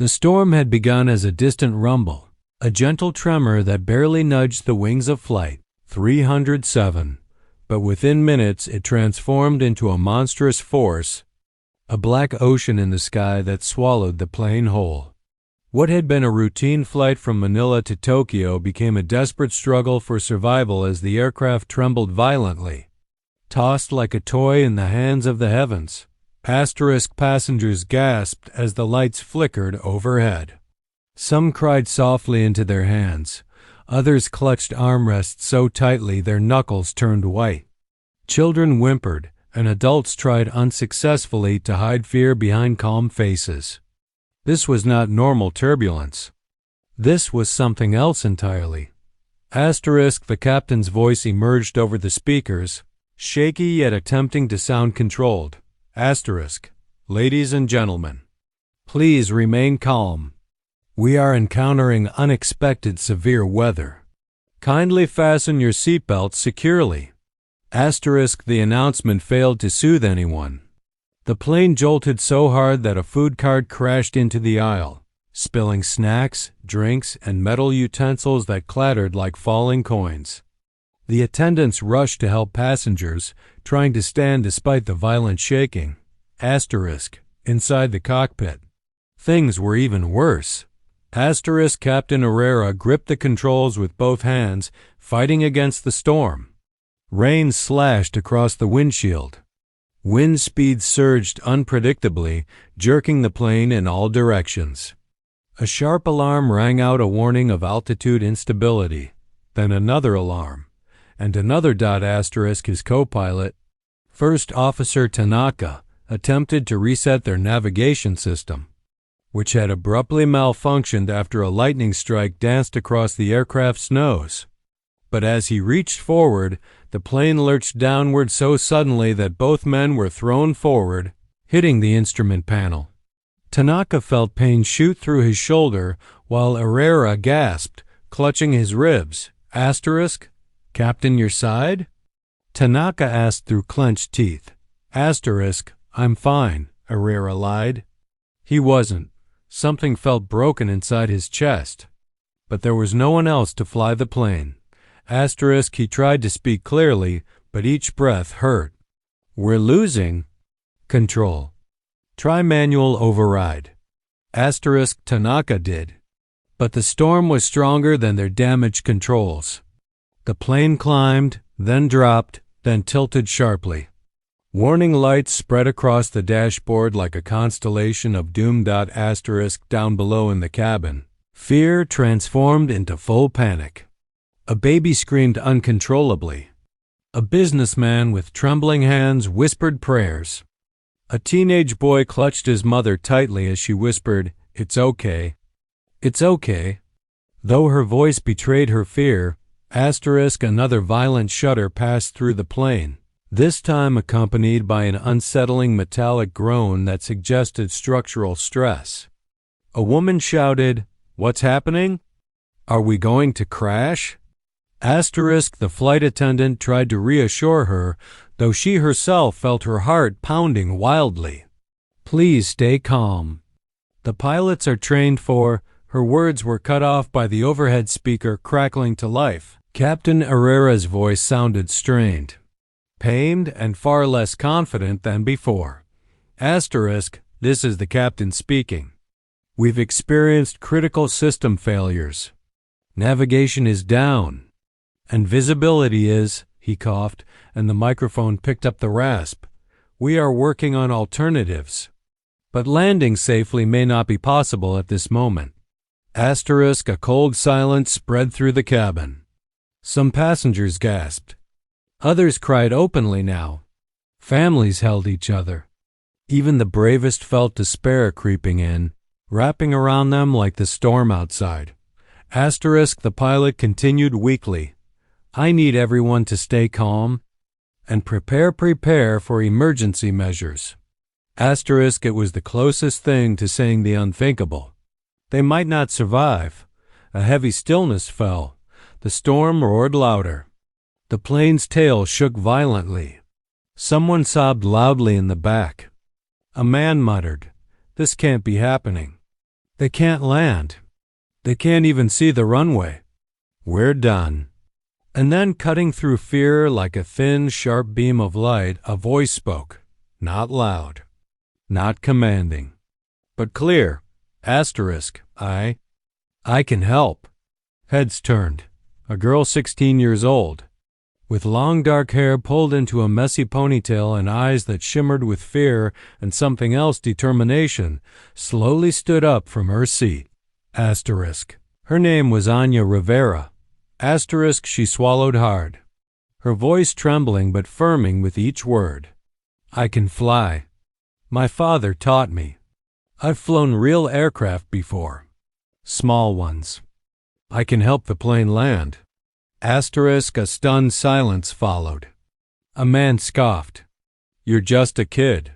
The storm had begun as a distant rumble, a gentle tremor that barely nudged the wings of Flight 307, but within minutes it transformed into a monstrous force, a black ocean in the sky that swallowed the plane whole. What had been a routine flight from Manila to Tokyo became a desperate struggle for survival as the aircraft trembled violently, tossed like a toy in the hands of the heavens. Passengers gasped as the lights flickered overhead. Some cried softly into their hands. Others clutched armrests so tightly their knuckles turned white. Children whimpered, and adults tried unsuccessfully to hide fear behind calm faces. This was not normal turbulence. This was something else entirely. The captain's voice emerged over the speakers, shaky yet attempting to sound controlled. Ladies and gentlemen, please remain calm. We are encountering unexpected severe weather. Kindly fasten your seatbelts securely. The announcement failed to soothe anyone. The plane jolted so hard that a food cart crashed into the aisle, spilling snacks, drinks, and metal utensils that clattered like falling coins. The attendants rushed to help passengers, trying to stand despite the violent shaking. Inside the cockpit, things were even worse. Captain Herrera gripped the controls with both hands, fighting against the storm. Rain slashed across the windshield. Wind speed surged unpredictably, jerking the plane in all directions. A sharp alarm rang out, a warning of altitude instability. Then another alarm, and another. His co-pilot, First Officer Tanaka, attempted to reset their navigation system, which had abruptly malfunctioned after a lightning strike danced across the aircraft's nose. But as he reached forward, the plane lurched downward so suddenly that both men were thrown forward, hitting the instrument panel. Tanaka felt pain shoot through his shoulder, while Herrera gasped, clutching his ribs. Captain, your side? Tanaka asked through clenched teeth. I'm fine, Herrera lied. He wasn't. Something felt broken inside his chest. But there was no one else to fly the plane. He tried to speak clearly, but each breath hurt. We're losing. Control. Try manual override. Tanaka did. But the storm was stronger than their damaged controls. The plane climbed, then dropped, then tilted sharply. Warning lights spread across the dashboard like a constellation of doom. Down below in the cabin, fear transformed into full panic. A baby screamed uncontrollably. A businessman with trembling hands whispered prayers. A teenage boy clutched his mother tightly as she whispered, "It's okay. It's okay." Though her voice betrayed her fear, another violent shudder passed through the plane, this time accompanied by an unsettling metallic groan that suggested structural stress. A woman shouted, "What's happening? Are we going to crash?" The flight attendant tried to reassure her, though she herself felt her heart pounding wildly. "Please stay calm. The pilots are trained for—" Her words were cut off by the overhead speaker crackling to life. Captain Herrera's voice sounded strained, pained, and far less confident than before. This is the captain speaking. We've experienced critical system failures. Navigation is down. And visibility is, he coughed, and the microphone picked up the rasp. We are working on alternatives. But landing safely may not be possible at this moment. A cold silence spread through the cabin. Some passengers gasped. Others cried openly now. Families held each other. Even the bravest felt despair creeping in, wrapping around them like the storm outside. The pilot continued weakly. I need everyone to stay calm and prepare for emergency measures. It was the closest thing to saying the unthinkable. They might not survive. A heavy stillness fell. The storm roared louder. The plane's tail shook violently. Someone sobbed loudly in the back. A man muttered, "This can't be happening." They can't land. They can't even see the runway. We're done." And then, cutting through fear like a thin, sharp beam of light, a voice spoke. Not loud, not commanding, but clear. Asterisk, I can help. Heads turned. A girl 16 years old, with long dark hair pulled into a messy ponytail and eyes that shimmered with fear and something else, determination, slowly stood up from her seat. Asterisk. Her name was Aanya Rivera. Asterisk, she swallowed hard, her voice trembling but firming with each word. "I can fly. My father taught me. I've flown real aircraft before. Small ones. I can help the plane land." Asterisk, a stunned silence followed. A man scoffed. "You're just a kid."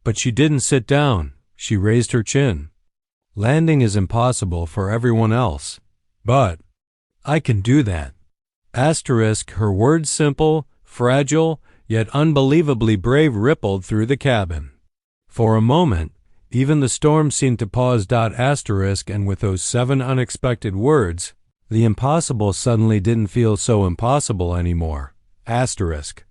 But she didn't sit down. She raised her chin. "Landing is impossible for everyone else. But I can do that." Asterisk, her words simple, fragile, yet unbelievably brave, rippled through the cabin. For a moment, even the storm seemed to pause. Asterisk, and with those 7 unexpected words, the impossible suddenly didn't feel so impossible anymore. Asterisk.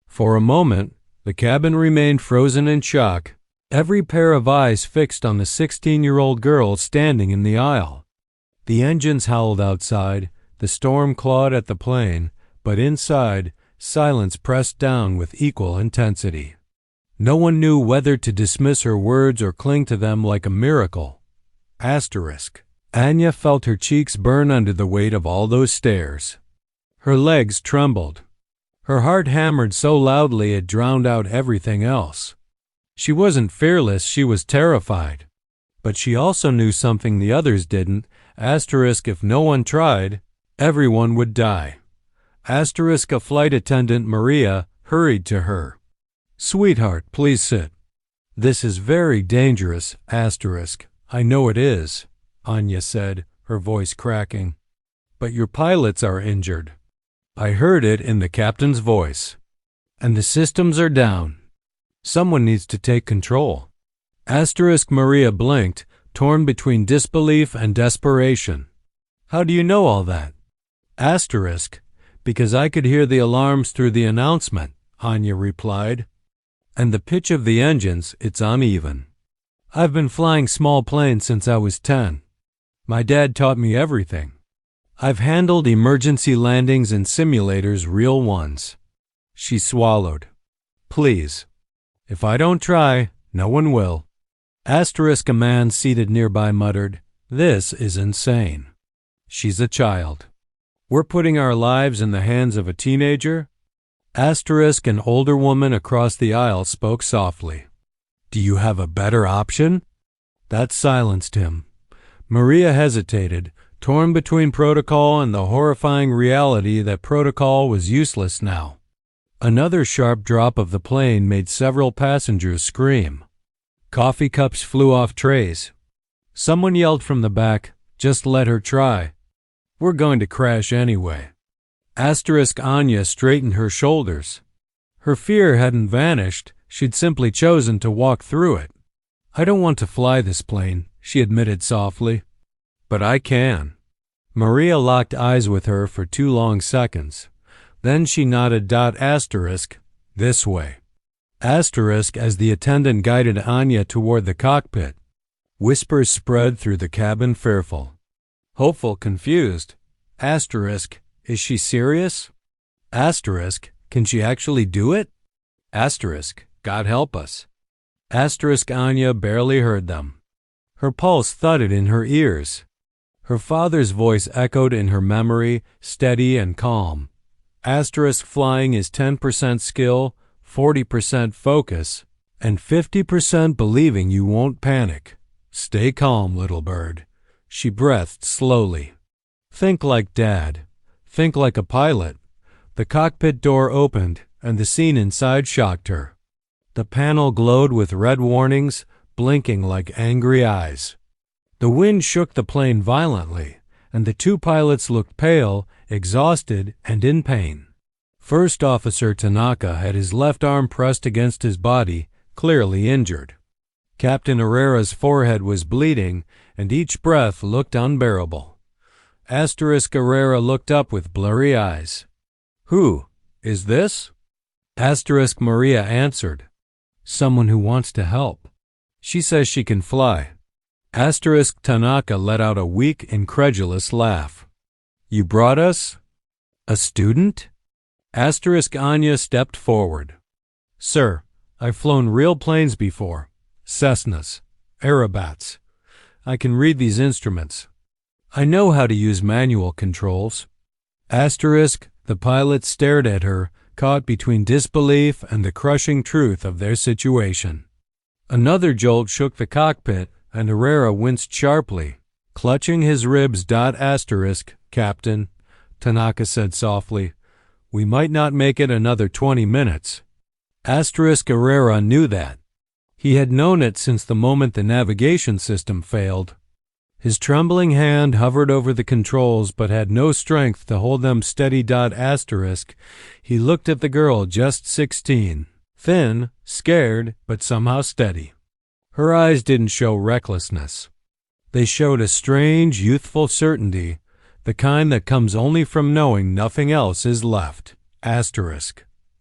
For a moment, the cabin remained frozen in shock, every pair of eyes fixed on the 16-year-old girl standing in the aisle. The engines howled outside, the storm clawed at the plane, but inside, silence pressed down with equal intensity. No one knew whether to dismiss her words or cling to them like a miracle. Asterisk. Aanya felt her cheeks burn under the weight of all those stares. Her legs trembled. Her heart hammered so loudly it drowned out everything else. She wasn't fearless, she was terrified. But she also knew something the others didn't. Asterisk, if no one tried, everyone would die. Asterisk, a flight attendant, Maria, hurried to her. "Sweetheart, please sit. This is very dangerous." Asterisk. "I know it is," Aanya said, her voice cracking. "But your pilots are injured." I heard it in the captain's voice. "And the systems are down. Someone needs to take control." Asterisk, Maria blinked, torn between disbelief and desperation. "How do you know all that?" Asterisk. "Because I could hear the alarms through the announcement," Aanya replied. "And the pitch of the engines, it's uneven. I've been flying small planes since I was 10. My dad taught me everything. I've handled emergency landings in simulators, real ones." She swallowed. "Please. If I don't try, no one will." Asterisk, a man seated nearby muttered, "This is insane. She's a child. We're putting our lives in the hands of a teenager?" Asterisk, an older woman across the aisle, spoke softly. "Do you have a better option?" That silenced him. Maria hesitated, torn between protocol and the horrifying reality that protocol was useless now. Another sharp drop of the plane made several passengers scream. Coffee cups flew off trays. Someone yelled from the back, "Just let her try. We're going to crash anyway." Asterisk, Aanya straightened her shoulders. Her fear hadn't vanished, she'd simply chosen to walk through it. "I don't want to fly this plane," she admitted softly. "But I can." Maria locked eyes with her for 2 long seconds. Then she nodded. Asterisk, "This way." Asterisk, as the attendant guided Aanya toward the cockpit. Whispers spread through the cabin, fearful, hopeful, confused. Asterisk, "Is she serious?" Asterisk, "Can she actually do it?" Asterisk, "God help us." Asterisk, Aanya barely heard them. Her pulse thudded in her ears. Her father's voice echoed in her memory, steady and calm. Asterisk, "Flying is 10% skill, 40% focus, and 50% believing you won't panic. Stay calm, little bird." She breathed slowly. "Think like Dad. Think like a pilot." The cockpit door opened, and the scene inside shocked her. The panel glowed with red warnings, blinking like angry eyes. The wind shook the plane violently, and the 2 pilots looked pale, exhausted, and in pain. First Officer Tanaka had his left arm pressed against his body, clearly injured. Captain Herrera's forehead was bleeding, and each breath looked unbearable. Herrera looked up with blurry eyes. "Who is this?" Maria answered. "Someone who wants to help. She says she can fly." Tanaka let out a weak, incredulous laugh. "You brought us a student?" Anya stepped forward. "Sir, I've flown real planes before. Cessnas, Aerobats. I can read these instruments. I know how to use manual controls." The pilot stared at her, caught between disbelief and the crushing truth of their situation. Another jolt shook the cockpit, and Herrera winced sharply. "Clutching his ribs. Captain," Tanaka said softly. "We might not make it another 20 minutes." Herrera knew that. He had known it since the moment the navigation system failed. His trembling hand hovered over the controls but had no strength to hold them steady. He looked at the girl, just 16, thin, scared, but somehow steady. Her eyes didn't show recklessness. They showed a strange, youthful certainty, the kind that comes only from knowing nothing else is left.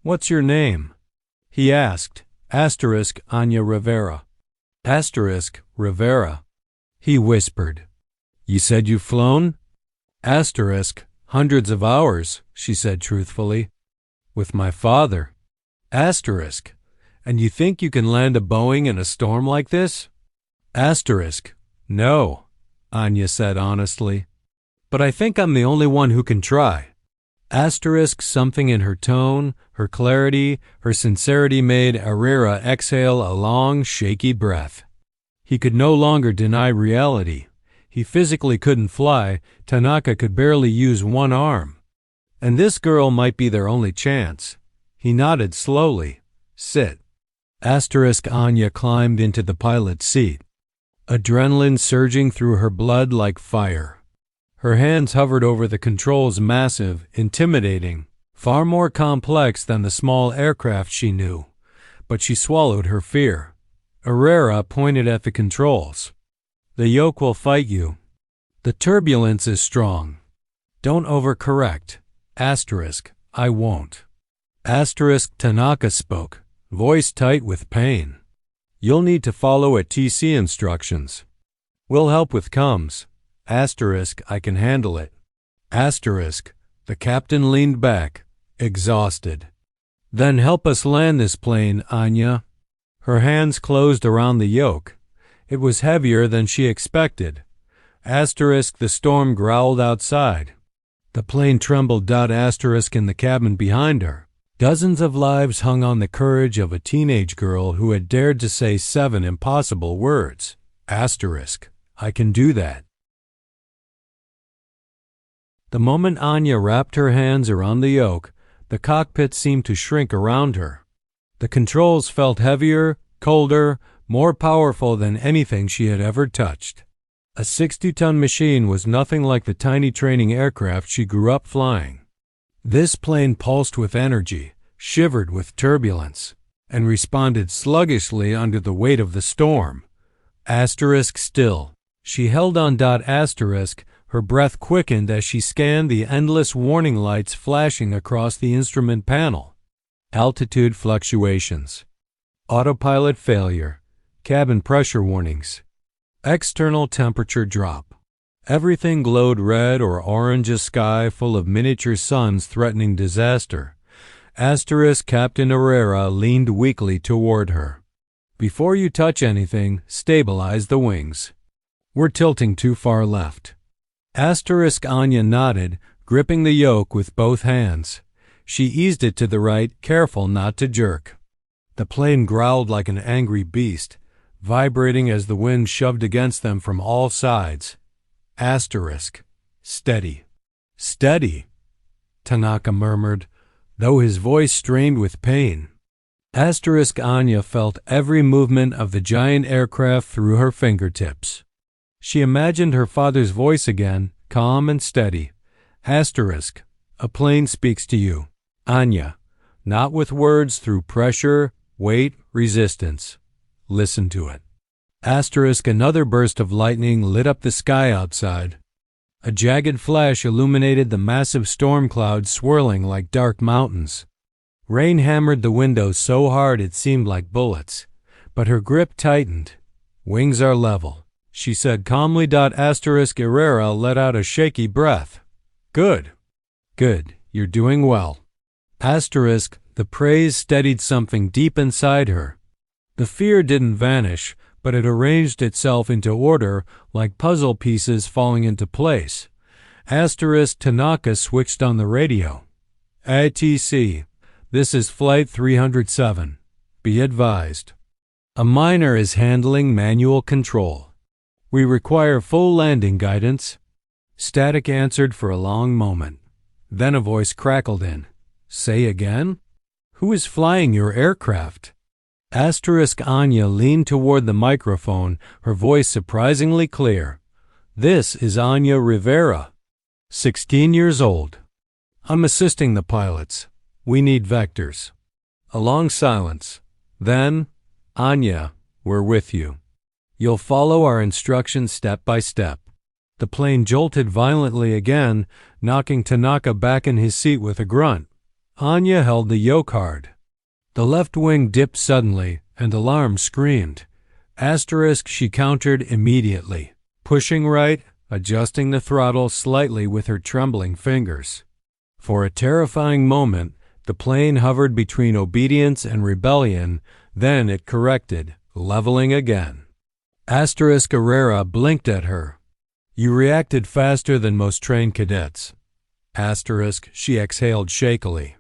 "What's your name?" he asked. "Aanya Rivera." "Rivera," he whispered. "You said you've flown?" "Hundreds of hours," she said truthfully. "With my father." "And you think you can land a Boeing in a storm like this?" "No," Anya said honestly. "But I think I'm the only one who can try." Something in her tone, her clarity, her sincerity made Herrera exhale a long, shaky breath. He could no longer deny reality. He physically couldn't fly. Tanaka could barely use one arm. And this girl might be their only chance. He nodded slowly. "Sit." Anya climbed into the pilot's seat, adrenaline surging through her blood like fire. Her hands hovered over the controls, massive, intimidating, far more complex than the small aircraft she knew. But she swallowed her fear. Herrera pointed at the controls. "The yoke will fight you. The turbulence is strong. Don't overcorrect. I won't." Tanaka spoke, voice tight with pain. "You'll need to follow ATC instructions. We'll help with comms. I can handle it." The captain leaned back, exhausted. "Then help us land this plane, Anya." Her hands closed around the yoke. It was heavier than she expected. The storm growled outside. The plane trembled. In the cabin behind her. Dozens of lives hung on the courage of a teenage girl who had dared to say 7 impossible words. I can do that. The moment Anya wrapped her hands around the yoke, the cockpit seemed to shrink around her. The controls felt heavier, colder, more powerful than anything she had ever touched. A 60-ton machine was nothing like the tiny training aircraft she grew up flying. This plane pulsed with energy, shivered with turbulence, and responded sluggishly under the weight of the storm. Still. She held on. Her breath quickened as she scanned the endless warning lights flashing across the instrument panel. Altitude fluctuations. Autopilot failure. Cabin pressure warnings. External temperature drop. Everything glowed red or orange, a sky full of miniature suns threatening disaster. Captain Herrera leaned weakly toward her. "Before you touch anything, stabilize the wings. We're tilting too far left." Anya nodded, gripping the yoke with both hands. She eased it to the right, careful not to jerk. The plane growled like an angry beast, vibrating as the wind shoved against them from all sides. Steady. "Steady," Tanaka murmured, though his voice strained with pain. Anya felt every movement of the giant aircraft through her fingertips. She imagined her father's voice again, calm and steady. "A plane speaks to you, Anya, not with words, through pressure, weight, resistance. Listen to it." Another burst of lightning lit up the sky outside. A jagged flash illuminated the massive storm clouds swirling like dark mountains. Rain hammered the window so hard it seemed like bullets, but her grip tightened. "Wings are level," she said calmly. Rivera let out a shaky breath. "Good. Good. You're doing well." The praise steadied something deep inside her. The fear didn't vanish, but it arranged itself into order like puzzle pieces falling into place. Tanaka switched on the radio. "ATC, this is Flight 307. Be advised. A miner is handling manual control. We require full landing guidance." Static answered for a long moment. Then a voice crackled in. "Say again? Who is flying your aircraft?" Aanya leaned toward the microphone, her voice surprisingly clear. "This is Aanya Rivera, 16 years old. I'm assisting the pilots. We need vectors." A long silence. Then, "Aanya, we're with you. You'll follow our instructions step by step." The plane jolted violently again, knocking Tanaka back in his seat with a grunt. Aanya held the yoke hard. The left wing dipped suddenly, and alarm screamed. She countered immediately, pushing right, adjusting the throttle slightly with her trembling fingers. For a terrifying moment, the plane hovered between obedience and rebellion, then it corrected, leveling again. Rivera blinked at her. "You reacted faster than most trained cadets." She exhaled shakily.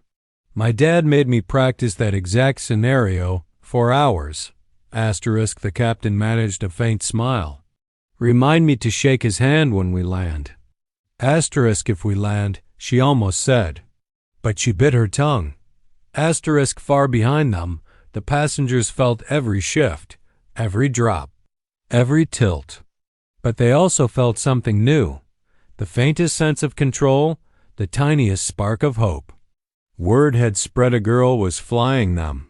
"My dad made me practice that exact scenario for hours." The captain managed a faint smile. "Remind me to shake his hand when we land." "If we land," she almost said. But she bit her tongue. Far behind them, the passengers felt every shift, every drop, every tilt. But they also felt something new, the faintest sense of control, the tiniest spark of hope. Word had spread a girl was flying them.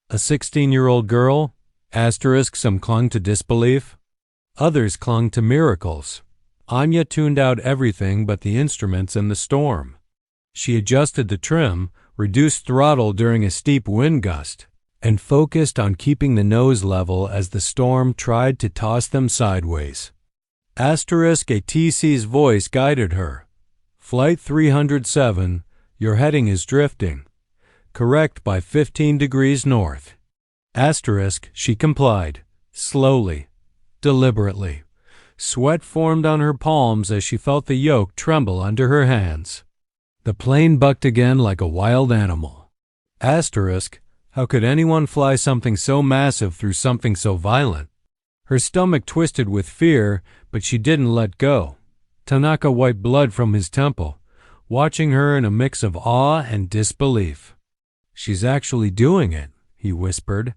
A 16-year-old girl? Some clung to disbelief. Others clung to miracles. Aanya tuned out everything but the instruments and the storm. She adjusted the trim, reduced throttle during a steep wind gust, and focused on keeping the nose level as the storm tried to toss them sideways. ATC's voice guided her. "Flight 307, your heading is drifting. Correct by 15 degrees north." She complied, slowly, deliberately. Sweat formed on her palms as she felt the yoke tremble under her hands. The plane bucked again like a wild animal. How could anyone fly something so massive through something so violent? Her stomach twisted with fear, but she didn't let go. Tanaka wiped blood from his temple, watching her in a mix of awe and disbelief. "She's actually doing it," he whispered.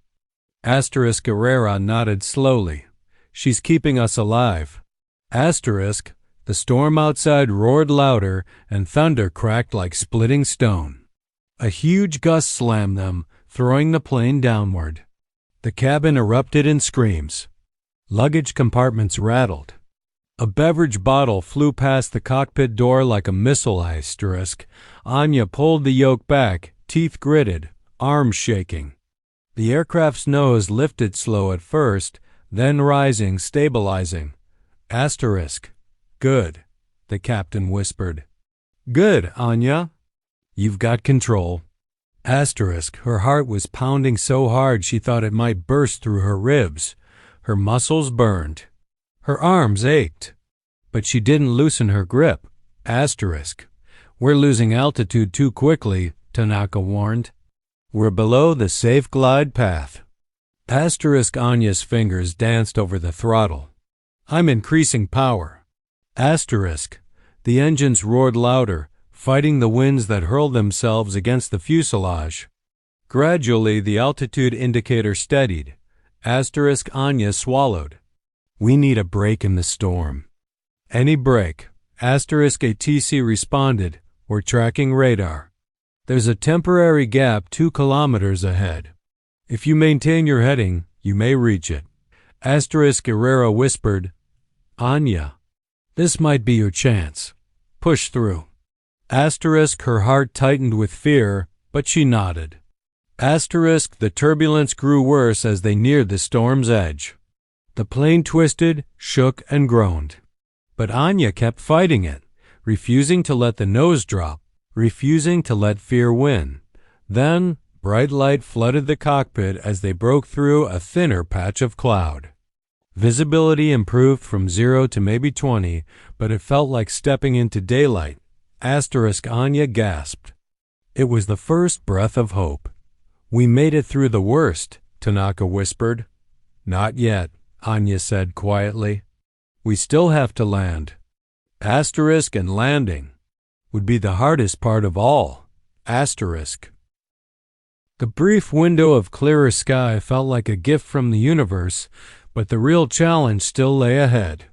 Rivera nodded slowly. "She's keeping us alive." The storm outside roared louder, and thunder cracked like splitting stone. A huge gust slammed them, throwing the plane downward. The cabin erupted in screams. Luggage compartments rattled. A beverage bottle flew past the cockpit door like a missile. Aanya pulled the yoke back, teeth gritted, arms shaking. The aircraft's nose lifted slow at first, then rising, stabilizing. "Good," the captain whispered. "Good, Aanya. You've got control." Her heart was pounding so hard she thought it might burst through her ribs. Her muscles burned. Her arms ached. But she didn't loosen her grip. "We're losing altitude too quickly," Tanaka warned. "We're below the safe glide path." Anya's fingers danced over the throttle. "I'm increasing power." The engines roared louder, fighting the winds that hurled themselves against the fuselage. Gradually, the altitude indicator steadied. Aanya swallowed. "We need a break in the storm." "Any break," ATC responded. "We're tracking radar. There's a temporary gap 2 kilometers ahead. If you maintain your heading, you may reach it." Rivera whispered, Anya, this might be your chance. Push through. Her heart tightened with fear, but she nodded. The turbulence grew worse as they neared the storm's edge. The plane twisted, shook, and groaned. But Anya kept fighting it, refusing to let the nose drop, refusing to let fear win. Then, bright light flooded the cockpit as they broke through a thinner patch of cloud. Visibility improved from 0 to maybe 20, but it felt like stepping into daylight. Anya gasped. It was the first breath of hope. We made it through the worst, Tanaka whispered. Not yet, Anya said quietly. We still have to land. And landing would be the hardest part of all. The brief window of clearer sky felt like a gift from the universe, but the real challenge still lay ahead.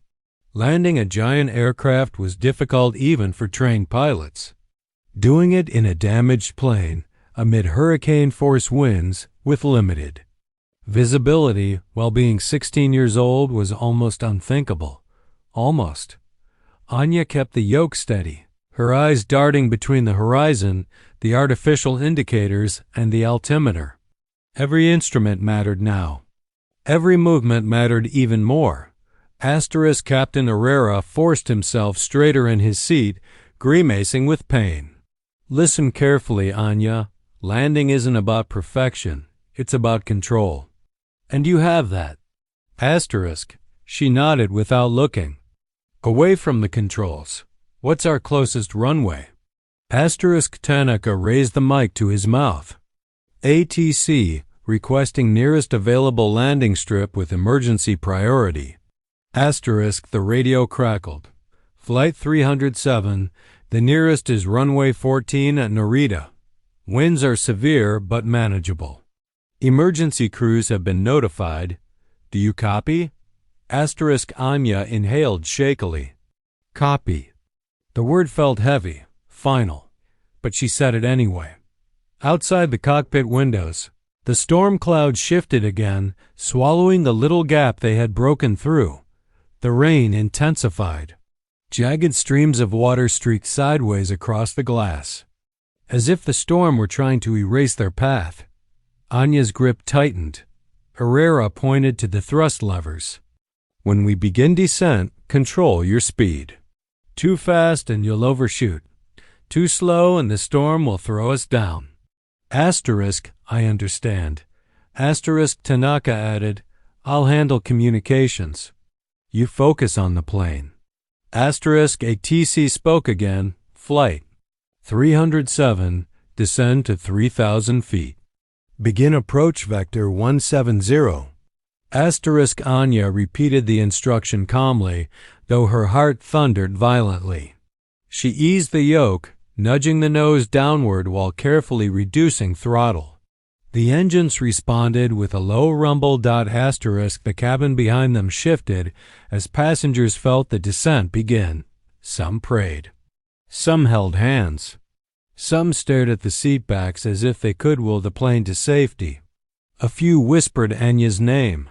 Landing a giant aircraft was difficult even for trained pilots. Doing it in a damaged plane, amid hurricane-force winds, with limited visibility, while being 16 years old was almost unthinkable. Almost. Anya kept the yoke steady, her eyes darting between the horizon, the artificial indicators, and the altimeter. Every instrument mattered now. Every movement mattered even more. Captain Herrera forced himself straighter in his seat, grimacing with pain. Listen carefully, Anya. Landing isn't about perfection. It's about control. And you have that. She nodded without looking. Away from the controls. What's our closest runway? Tanaka raised the mic to his mouth. ATC, requesting nearest available landing strip with emergency priority. The radio crackled. Flight 307, the nearest is runway 14 at Narita. Winds are severe but manageable. Emergency crews have been notified. Do you copy? Anya inhaled shakily. Copy. The word felt heavy, final, but she said it anyway. Outside the cockpit windows, the storm cloud shifted again, swallowing the little gap they had broken through. The rain intensified. Jagged streams of water streaked sideways across the glass, as if the storm were trying to erase their path. Anya's grip tightened. Herrera pointed to the thrust levers. When we begin descent, control your speed. Too fast and you'll overshoot. Too slow and the storm will throw us down. I understand. Tanaka added, I'll handle communications. You focus on the plane. ATC spoke again. Flight 307, descend to 3,000 feet. Begin approach vector 170. Anya repeated the instruction calmly, though her heart thundered violently. She eased the yoke, nudging the nose downward while carefully reducing throttle. The engines responded with a low rumble. The cabin behind them shifted as passengers felt the descent begin. Some prayed. Some held hands. Some stared at the seatbacks as if they could will the plane to safety. A few whispered Anya's name,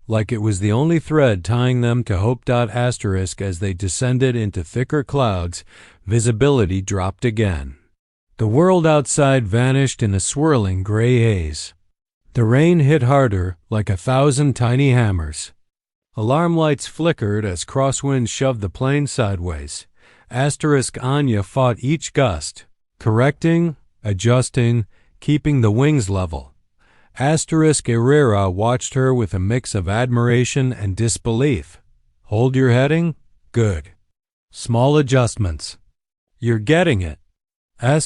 like it was the only thread tying them to hope. As they descended into thicker clouds, visibility dropped again. The world outside vanished in a swirling gray haze. The rain hit harder, like 1,000 tiny hammers. Alarm lights flickered as crosswinds shoved the plane sideways. Anya fought each gust, correcting, adjusting, keeping the wings level. Herrera watched her with a mix of admiration and disbelief. Hold your heading? Good. Small adjustments. You're getting it. A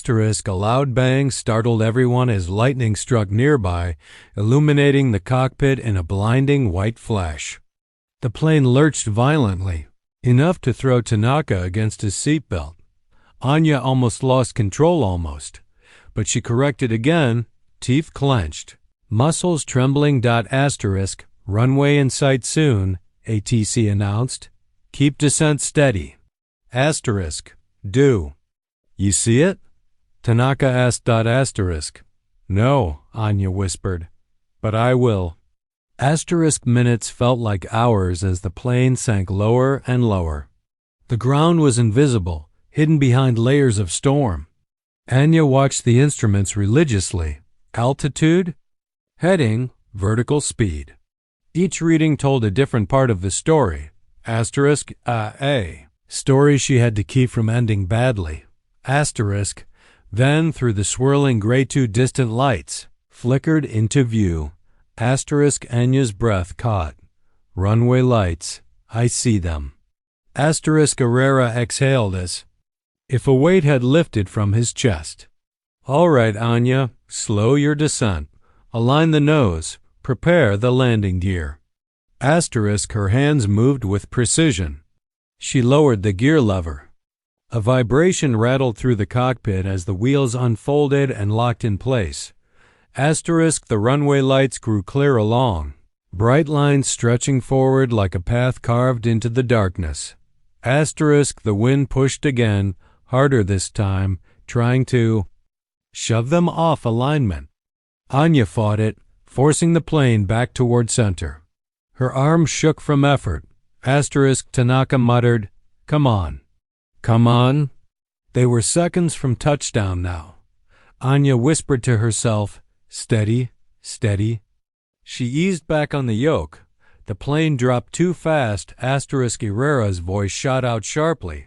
loud bang startled everyone as lightning struck nearby, illuminating the cockpit in a blinding white flash. The plane lurched violently, enough to throw Tanaka against his seatbelt. Anya almost lost control but she corrected again, teeth clenched, muscles trembling. Runway in sight soon, ATC announced. Keep descent steady. Do. You see it? Tanaka asked. No, Anya whispered. But I will. Asterisk minutes felt like hours as the plane sank lower and lower. The ground was invisible, hidden behind layers of storm. Anya watched the instruments religiously. Altitude, heading, vertical speed. Each reading told a different part of the story. Asterisk, a story she had to keep from ending badly. Asterisk, then through the swirling gray two distant lights, flickered into view. Asterisk, Anya's breath caught. Runway lights, I see them. Asterisk, Rivera exhaled as if a weight had lifted from his chest. All right, Anya, slow your descent. Align the nose. Prepare the landing gear. Asterisk, her hands moved with precision. She lowered the gear lever. A vibration rattled through the cockpit as the wheels unfolded and locked in place. Asterisk, the runway lights grew clear along, bright lines stretching forward like a path carved into the darkness. Asterisk, the wind pushed again, harder this time, trying to shove them off alignment. Anya fought it, forcing the plane back toward center. Her arms shook from effort. Asterisk, Tanaka muttered, "Come on. Come on." They were seconds from touchdown now. Anya whispered to herself, "Steady, steady." She eased back on the yoke. The plane dropped too fast. Asterisk, Rivera's voice shot out sharply.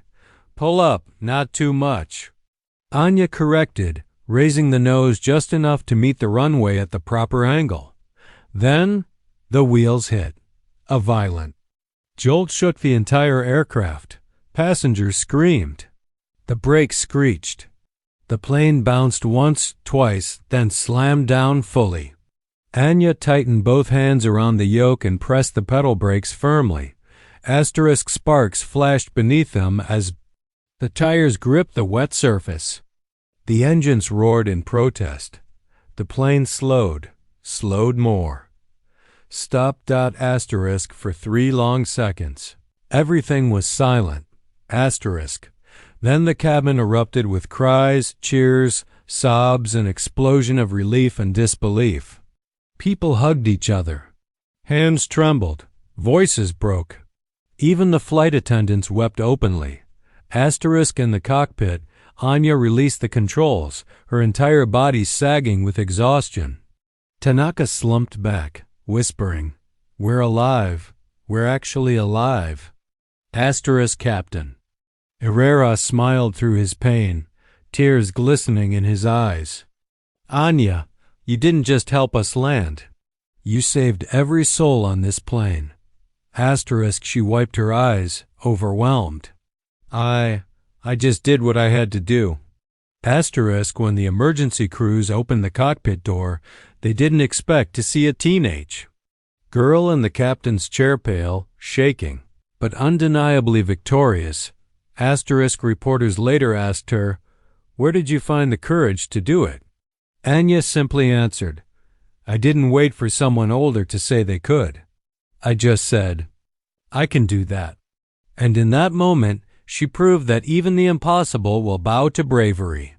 "Pull up, not too much." Anya corrected, raising the nose just enough to meet the runway at the proper angle. Then the wheels hit. A violent jolt shook the entire aircraft. Passengers screamed. The brakes screeched. The plane bounced once, twice, then slammed down fully. Anya tightened both hands around the yoke and pressed the pedal brakes firmly. Asterisk, sparks flashed beneath them as the tires gripped the wet surface. The engines roared in protest. The plane slowed more. Stop. Asterisk, for 3 long seconds. Everything was silent. Asterisk. Then the cabin erupted with cries, cheers, sobs, an explosion of relief and disbelief. People hugged each other. Hands trembled. Voices broke. Even the flight attendants wept openly. Asterisk, in the cockpit, Anya released the controls, her entire body sagging with exhaustion. Tanaka slumped back, whispering, "We're alive. We're actually alive." Asterisk, Captain. Rivera smiled through his pain, tears glistening in his eyes. "Anya, you didn't just help us land. You saved every soul on this plane." Asterisk, she wiped her eyes, overwhelmed. I just did what I had to do." Asterisk, when the emergency crews opened the cockpit door, they didn't expect to see a teenage girl in the captain's chair, pale, shaking, but undeniably victorious. Asterisk, reporters later asked her, "Where did you find the courage to do it?" Anya simply answered, "I didn't wait for someone older to say they could. I just said, I can do that." And in that moment, she proved that even the impossible will bow to bravery.